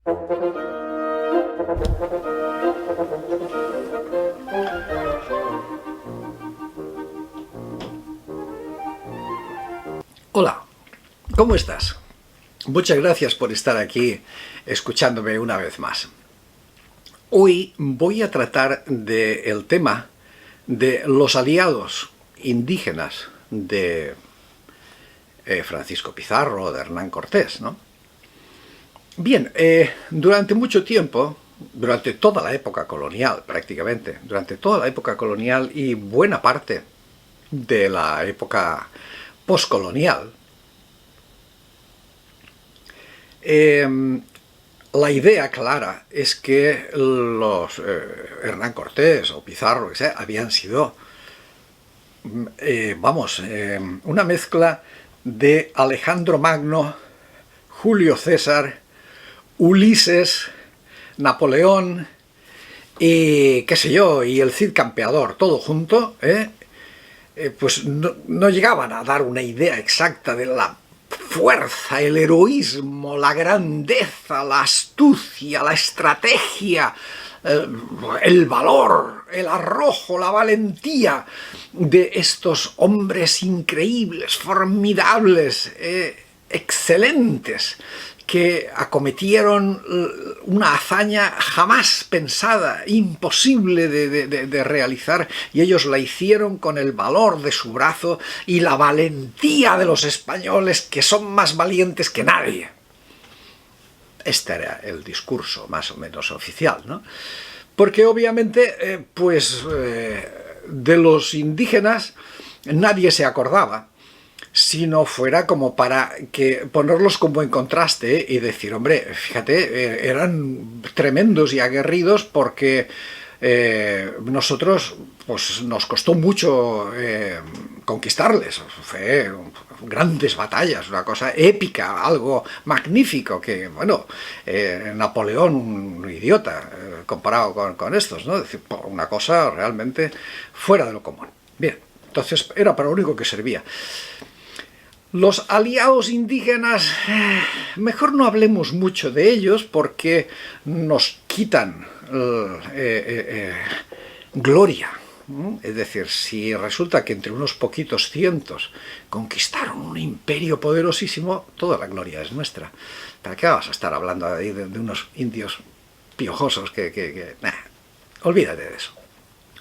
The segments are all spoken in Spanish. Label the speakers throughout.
Speaker 1: Hola, ¿cómo estás? Muchas gracias por estar aquí escuchándome una vez más. Hoy voy a tratar del tema de los aliados indígenas de Francisco Pizarro, de Hernán Cortés, ¿no? Bien, durante mucho tiempo, durante toda la época colonial prácticamente, durante toda la época colonial y buena parte de la época postcolonial, la idea clara es que los Hernán Cortés o Pizarro, que sea, habían sido, una mezcla de Alejandro Magno, Julio César, Ulises, Napoleón y qué sé yo, y el Cid Campeador, todo junto, pues no llegaban a dar una idea exacta de la fuerza, el heroísmo, la grandeza, la astucia, la estrategia, el valor, el arrojo, la valentía de estos hombres increíbles, formidables, excelentes, que acometieron una hazaña jamás pensada, imposible de realizar, y ellos la hicieron con el valor de su brazo y la valentía de los españoles, que son más valientes que nadie. Este era el discurso más o menos oficial, ¿no? Porque obviamente, de los indígenas nadie se acordaba, si no fuera como para ponerlos como en contraste y decir, hombre, fíjate, eran tremendos y aguerridos porque nosotros, pues nos costó mucho conquistarles, fue grandes batallas, una cosa épica, algo magnífico, que, bueno, Napoleón, un idiota, comparado con estos, ¿no? Es decir, una cosa realmente fuera de lo común. Bien, entonces era para lo único que servía. Los aliados indígenas, mejor no hablemos mucho de ellos porque nos quitan gloria. Es decir, si resulta que entre unos poquitos cientos conquistaron un imperio poderosísimo, toda la gloria es nuestra. ¿Para qué vas a estar hablando ahí de unos indios piojosos olvídate de eso.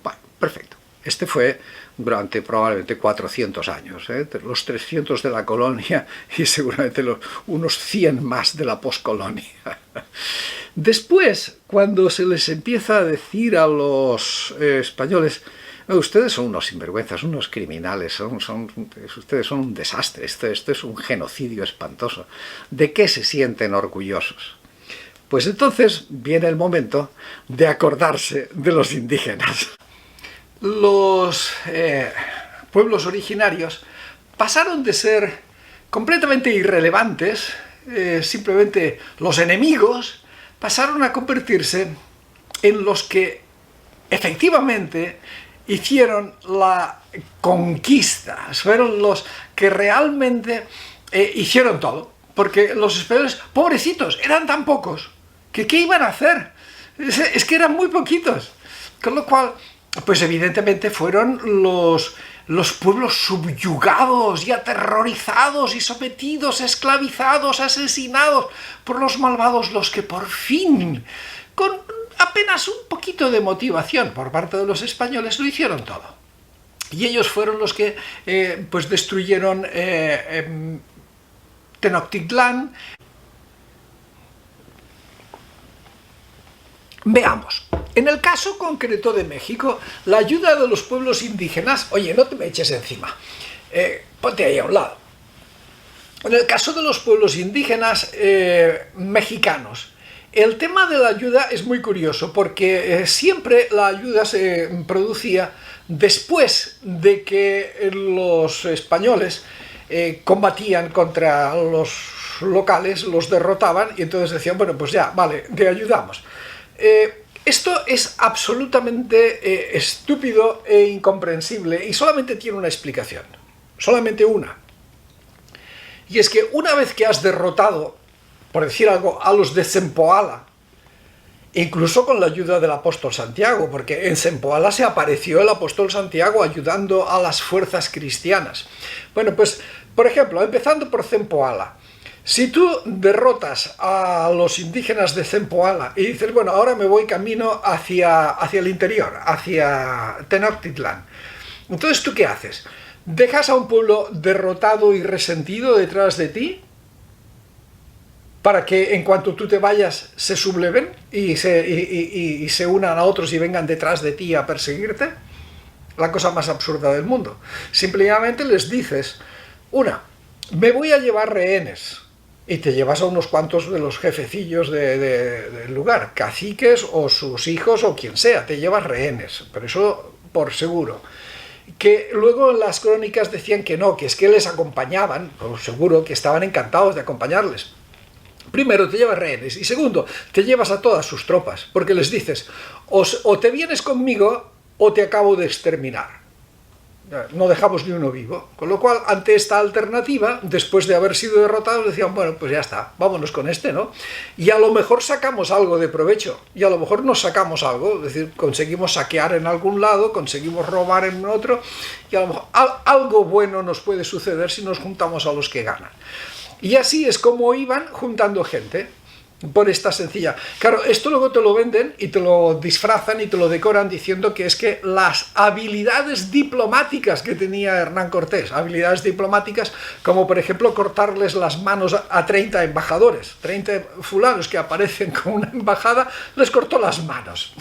Speaker 1: Bueno, perfecto. Este fue durante probablemente 400 años, los 300 de la colonia y seguramente unos 100 más de la poscolonia. Después, cuando se les empieza a decir a los españoles, ustedes son unos sinvergüenzas, unos criminales, ustedes son un desastre, esto es un genocidio espantoso, ¿de qué se sienten orgullosos? Pues entonces viene el momento de acordarse de los indígenas. Los pueblos originarios pasaron de ser completamente irrelevantes, simplemente los enemigos, pasaron a convertirse en los que efectivamente hicieron la conquista, fueron los que realmente hicieron todo, porque los españoles, pobrecitos, eran tan pocos, que ¿qué iban a hacer? Es que eran muy poquitos, con lo cual, pues evidentemente fueron los pueblos subyugados y aterrorizados y sometidos, esclavizados, asesinados por los malvados, los que por fin, con apenas un poquito de motivación por parte de los españoles, lo hicieron todo. Y ellos fueron los que pues destruyeron Tenochtitlán. Veamos, en el caso concreto de México, la ayuda de los pueblos indígenas, oye, no te me eches encima, ponte ahí a un lado. En el caso de los pueblos indígenas mexicanos, el tema de la ayuda es muy curioso porque siempre la ayuda se producía después de que los españoles combatían contra los locales, los derrotaban y entonces decían, bueno, pues ya, vale, te ayudamos. Esto es absolutamente estúpido e incomprensible y solamente tiene una explicación, solamente una. Y es que una vez que has derrotado por decir algo, a los de Zempoala, incluso con la ayuda del apóstol Santiago, porque en Zempoala se apareció el apóstol Santiago ayudando a las fuerzas cristianas. Bueno, pues, por ejemplo, empezando por Zempoala, si tú derrotas a los indígenas de Zempoala y dices, bueno, ahora me voy camino hacia el interior, hacia Tenochtitlán, entonces ¿tú qué haces? ¿Dejas a un pueblo derrotado y resentido detrás de ti para que en cuanto tú te vayas se subleven y se unan a otros y vengan detrás de ti a perseguirte? La cosa más absurda del mundo. Simplemente les dices, me voy a llevar rehenes, y te llevas a unos cuantos de los jefecillos del lugar, caciques o sus hijos o quien sea, te llevas rehenes, pero eso por seguro. Que luego en las crónicas decían que no, que es que les acompañaban, por seguro que estaban encantados de acompañarles. Primero, te llevas rehenes, y segundo, te llevas a todas sus tropas, porque les dices, o te vienes conmigo o te acabo de exterminar. No dejamos ni uno vivo. Con lo cual, ante esta alternativa, después de haber sido derrotados, decían, bueno, pues ya está, vámonos con este, ¿no? Y a lo mejor sacamos algo de provecho, y a lo mejor nos sacamos algo, es decir, conseguimos saquear en algún lado, conseguimos robar en otro, y a lo mejor algo bueno nos puede suceder si nos juntamos a los que ganan. Y así es como iban juntando gente, por esta sencilla. Claro, esto luego te lo venden y te lo disfrazan y te lo decoran diciendo que es que las habilidades diplomáticas que tenía Hernán Cortés, habilidades diplomáticas como por ejemplo cortarles las manos a 30 embajadores, 30 fulanos que aparecen con una embajada, les cortó las manos.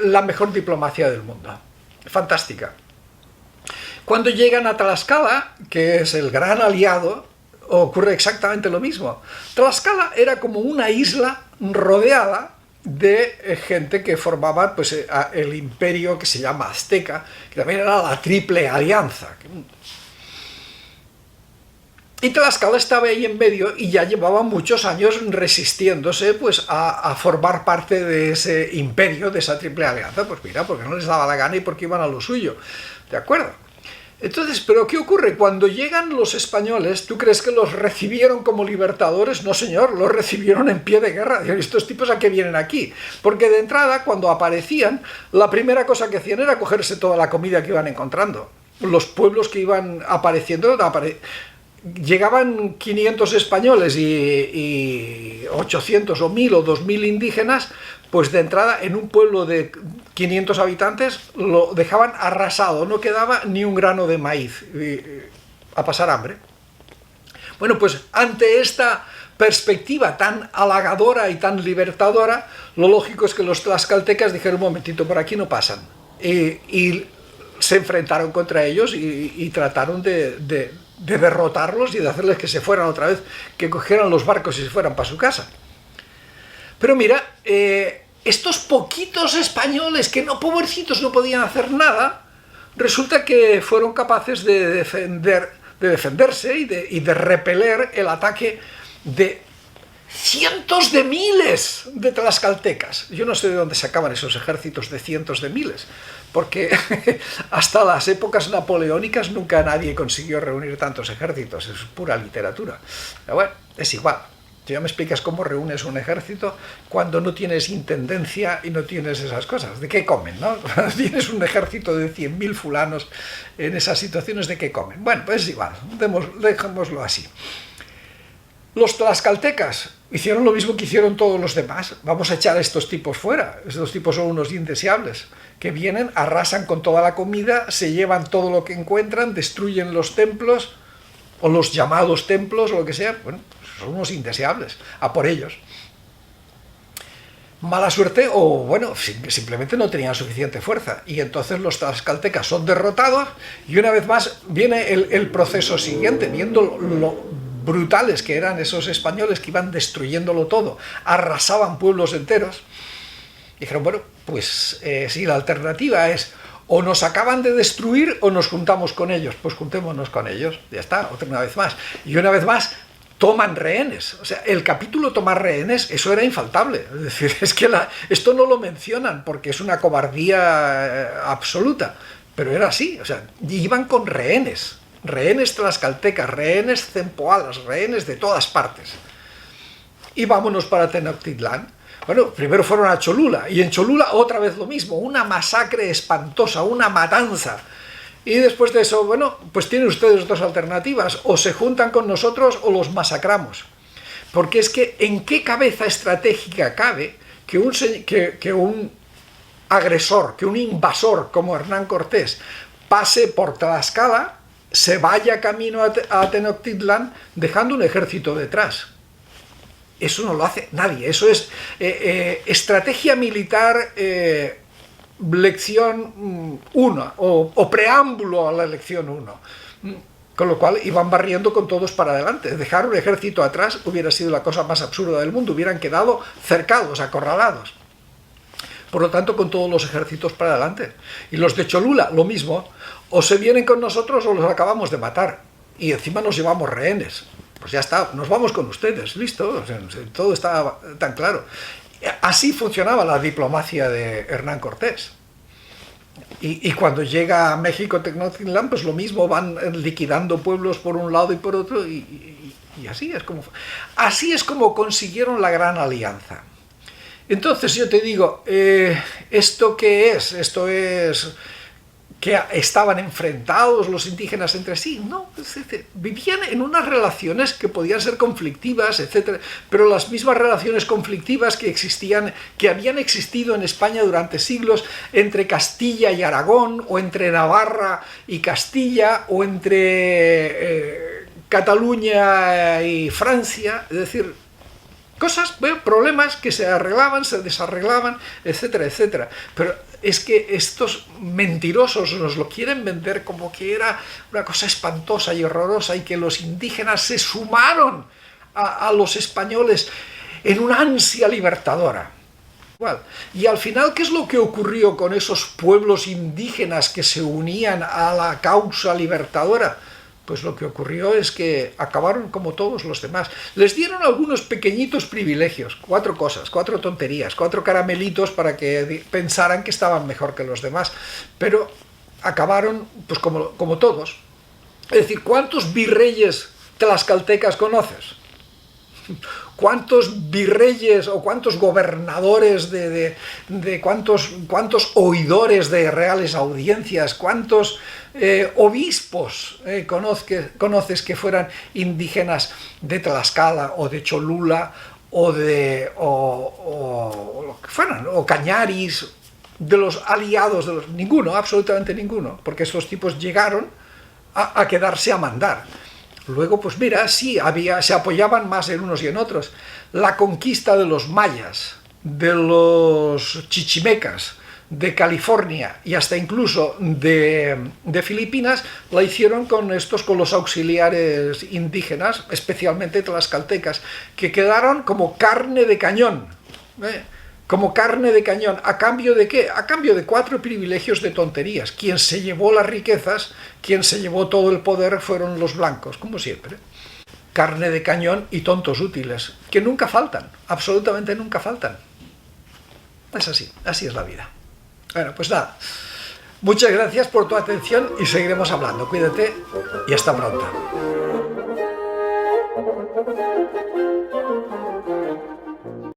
Speaker 1: La mejor diplomacia del mundo. Fantástica. Cuando llegan a Tlaxcala, que es el gran aliado, ocurre exactamente lo mismo. Tlaxcala era como una isla rodeada de gente que formaba pues, el imperio que se llama Azteca, que también era la Triple Alianza. Y Tlaxcala estaba ahí en medio y ya llevaba muchos años resistiéndose pues, a formar parte de ese imperio, de esa Triple Alianza. Pues mira, porque no les daba la gana y porque iban a lo suyo. ¿De acuerdo? Entonces, ¿pero qué ocurre? Cuando llegan los españoles, ¿tú crees que los recibieron como libertadores? No, señor, los recibieron en pie de guerra. ¿Estos tipos a qué vienen aquí? Porque de entrada, cuando aparecían, la primera cosa que hacían era cogerse toda la comida que iban encontrando. Los pueblos que iban apareciendo, llegaban 500 españoles y 800 o 1000 o 2000 indígenas, pues de entrada en un pueblo de 500 habitantes lo dejaban arrasado, no quedaba ni un grano de maíz, a pasar hambre. Bueno, pues ante esta perspectiva tan halagadora y tan libertadora, lo lógico es que los tlaxcaltecas dijeron, un momentito, por aquí no pasan. Y se enfrentaron contra ellos y trataron de derrotarlos y de hacerles que se fueran otra vez, que cogieran los barcos y se fueran para su casa. Pero mira, estos poquitos españoles que no, pobrecitos, no podían hacer nada, resulta que fueron capaces de defenderse y de repeler el ataque de cientos de miles de tlaxcaltecas. Yo no sé de dónde sacaban esos ejércitos de cientos de miles, porque hasta las épocas napoleónicas nunca nadie consiguió reunir tantos ejércitos, es pura literatura. Pero bueno, es igual. Tú ya me explicas cómo reúnes un ejército cuando no tienes intendencia y no tienes esas cosas. ¿De qué comen, no? Cuando tienes un ejército de 100.000 fulanos en esas situaciones, ¿de qué comen? Bueno, pues es igual, dejémoslo así. Los tlaxcaltecas hicieron lo mismo que hicieron todos los demás. Vamos a echar a estos tipos fuera. Estos tipos son unos indeseables, que vienen, arrasan con toda la comida, se llevan todo lo que encuentran, destruyen los templos, o los llamados templos, o lo que sea. Bueno, son unos indeseables, a por ellos. Mala suerte, o bueno, simplemente no tenían suficiente fuerza, y entonces los tlaxcaltecas son derrotados, y una vez más viene el proceso siguiente, viendo lo brutales que eran esos españoles que iban destruyéndolo todo, arrasaban pueblos enteros. Dijeron, bueno, pues si la alternativa es o nos acaban de destruir o nos juntamos con ellos, pues juntémonos con ellos, ya está, otra vez más. Y una vez más toman rehenes. O sea, el capítulo tomar rehenes, eso era infaltable. Es decir, es que esto no lo mencionan porque es una cobardía absoluta, pero era así. O sea, iban con rehenes tlaxcaltecas, rehenes zempoalas, rehenes de todas partes. y vámonos para Tenochtitlán. Bueno, primero fueron a Cholula, y en Cholula otra vez lo mismo, una masacre espantosa, una matanza. Y después de eso, bueno, pues tienen ustedes dos alternativas, o se juntan con nosotros o los masacramos. Porque es que, ¿en qué cabeza estratégica cabe que un agresor, que un invasor como Hernán Cortés pase por Tlaxcala, se vaya camino a Tenochtitlán dejando un ejército detrás? Eso no lo hace nadie, eso es estrategia militar lección 1 o preámbulo a la lección 1. Con lo cual iban barriendo con todos para adelante. Dejar un ejército atrás hubiera sido la cosa más absurda del mundo, hubieran quedado cercados, acorralados. Por lo tanto, con todos los ejércitos para adelante. Y los de Cholula, lo mismo, o se vienen con nosotros o los acabamos de matar. Y encima nos llevamos rehenes. Pues ya está, nos vamos con ustedes, listo, o sea, todo está tan claro. Así funcionaba la diplomacia de Hernán Cortés. Y cuando llega a México Tenochtitlán, pues lo mismo, van liquidando pueblos por un lado y por otro, y así es como consiguieron la Gran Alianza. Entonces yo te digo, ¿esto qué es? Esto es que estaban enfrentados los indígenas entre sí. No, vivían en unas relaciones que podían ser conflictivas, etc. Pero las mismas relaciones conflictivas que habían existido en España durante siglos entre Castilla y Aragón, o entre Navarra y Castilla, o entre Cataluña y Francia, es decir, cosas, problemas que se arreglaban, se desarreglaban, etcétera, etcétera. Pero es que estos mentirosos nos lo quieren vender como que era una cosa espantosa y horrorosa, y que los indígenas se sumaron a los españoles en una ansia libertadora. Y al final, ¿qué es lo que ocurrió con esos pueblos indígenas que se unían a la causa libertadora? Pues lo que ocurrió es que acabaron como todos los demás. Les dieron algunos pequeñitos privilegios, 4 cosas, 4 tonterías, 4 caramelitos para que pensaran que estaban mejor que los demás, pero acabaron pues como todos. Es decir, ¿cuántos virreyes tlaxcaltecas conoces? ¿Cuántos virreyes o cuántos gobernadores cuántos oidores de reales audiencias, cuántos obispos conoces que fueran indígenas de Tlaxcala o de Cholula o lo que fueran, o Cañaris, de los aliados de los... Ninguno, absolutamente ninguno, porque estos tipos llegaron a quedarse a mandar. Luego, pues mira, sí, se apoyaban más en unos y en otros. La conquista de los mayas, de los chichimecas, de California y hasta incluso de Filipinas, la hicieron con los auxiliares indígenas, especialmente tlaxcaltecas, que quedaron como carne de cañón. Como carne de cañón. ¿A cambio de qué? A cambio de 4 privilegios de tonterías. Quien se llevó las riquezas, quien se llevó todo el poder fueron los blancos, como siempre. Carne de cañón y tontos útiles, que nunca faltan, absolutamente nunca faltan. Es así es la vida. Bueno, pues nada. Muchas gracias por tu atención y seguiremos hablando. Cuídate y hasta pronto.